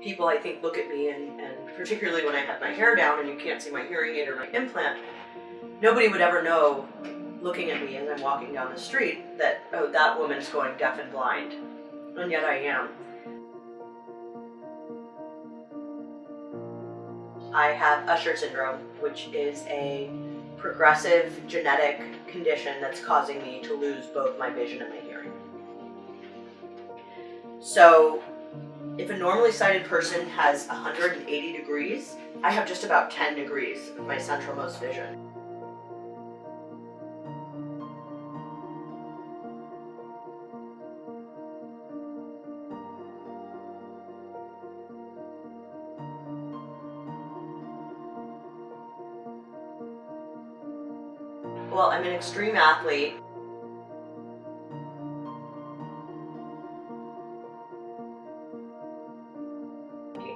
people, I think, look at me, and particularly when I had my hair down and you can't see my hearing aid or my implant, nobody would ever know, looking at me as I'm walking down the street, that, oh, that woman's going deaf and blind. And yet I am. I have Usher syndrome, which is a progressive genetic condition that's causing me to lose both my vision and my hearing. So if a normally sighted person has 180 degrees, I have just about 10 degrees of my centralmost vision. Well, I'm an extreme athlete.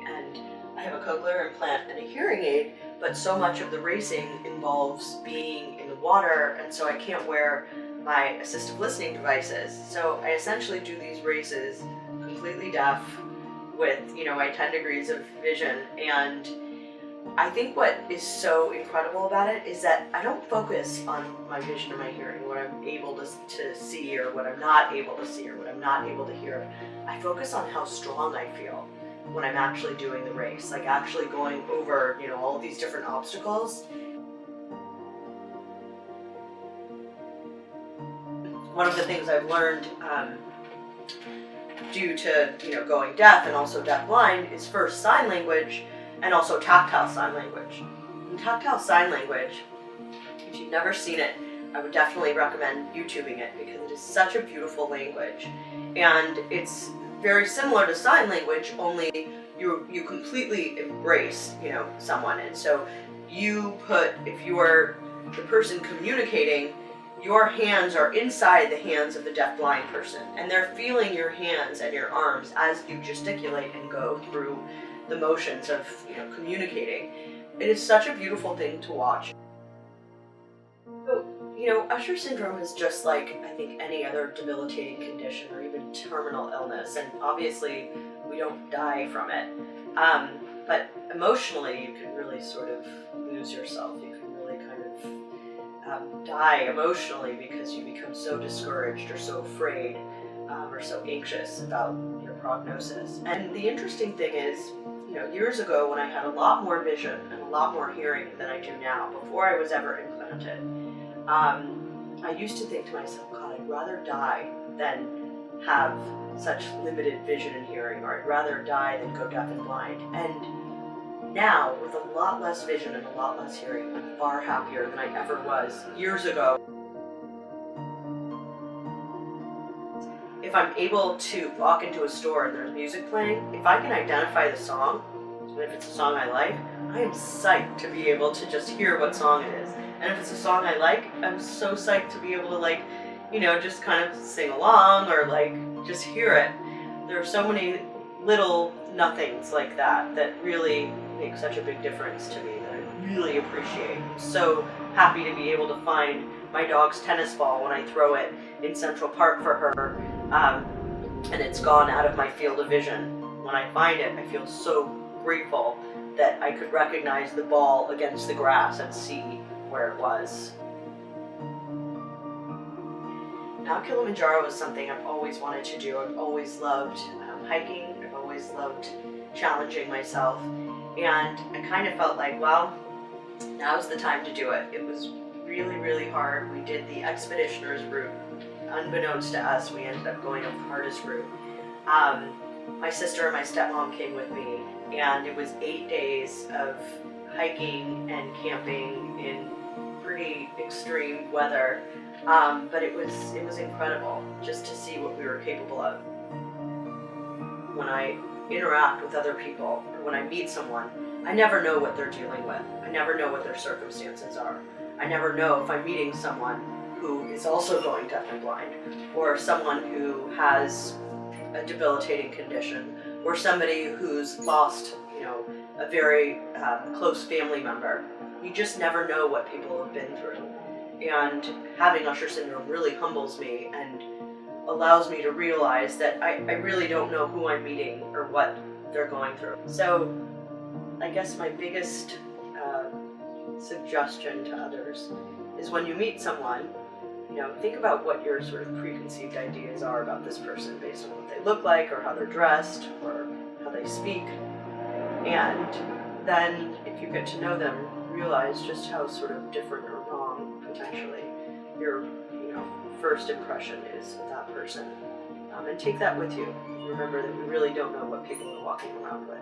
And I have a cochlear implant and a hearing aid, but so much of the racing involves being in the water, and so I can't wear my assistive listening devices. So I essentially do these races completely deaf with, my 10 degrees of vision. And I think what is so incredible about it is that I don't focus on my vision or my hearing, what I'm able to see or what I'm not able to see or what I'm not able to hear. I focus on how strong I feel when I'm actually doing the race, like actually going over, all of these different obstacles. One of the things I've learned due to, going deaf and also deafblind is first sign language, and also tactile sign language. And tactile sign language, if you've never seen it, I would definitely recommend YouTubing it, because it is such a beautiful language. And it's very similar to sign language, only you completely embrace, someone. And so if you're the person communicating, your hands are inside the hands of the deafblind person, and they're feeling your hands and your arms as you gesticulate and go through the motions of communicating. It is such a beautiful thing to watch. So, Usher syndrome is just like, I think, any other debilitating condition or even terminal illness, and obviously we don't die from it. But emotionally, you can really sort of lose yourself. You can really kind of die emotionally, because you become so discouraged or so afraid or so anxious about your prognosis. And the interesting thing is, years ago, when I had a lot more vision and a lot more hearing than I do now, before I was ever implanted, I used to think to myself, God, I'd rather die than have such limited vision and hearing, or I'd rather die than go deaf and blind. And now, with a lot less vision and a lot less hearing, I'm far happier than I ever was years ago. If I'm able to walk into a store and there's music playing, if I can identify the song, and if it's a song I like, I am psyched to be able to just hear what song it is. And if it's a song I like, I'm so psyched to be able to just kind of sing along or just hear it. There are so many little nothings like that really make such a big difference to me, that I really appreciate. I'm so happy to be able to find my dog's tennis ball when I throw it in Central Park for her, and it's gone out of my field of vision. When I find it, I feel so grateful that I could recognize the ball against the grass and see where it was. Now, Kilimanjaro is something I've always wanted to do. I've always loved hiking. I've always loved challenging myself. And I kind of felt like, well, now's the time to do it. It was really, really hard. We did the expeditioner's route. Unbeknownst to us, we ended up going up the hardest route. My sister and my stepmom came with me, and it was 8 days of hiking and camping in pretty extreme weather. But it was incredible just to see what we were capable of. When I interact with other people, or when I meet someone, I never know what they're dealing with. I never know what their circumstances are. I never know if I'm meeting someone who is also going deaf and blind, or someone who has a debilitating condition, or somebody who's lost, a very close family member. You just never know what people have been through. And having Usher syndrome really humbles me and allows me to realize that I really don't know who I'm meeting or what they're going through. So I guess my biggest suggestion to others is when you meet someone, think about what your sort of preconceived ideas are about this person based on what they look like or how they're dressed or how they speak. And then if you get to know them, realize just how sort of different or wrong potentially your first impression is of that person. And take that with you. Remember that we really don't know what people are walking around with.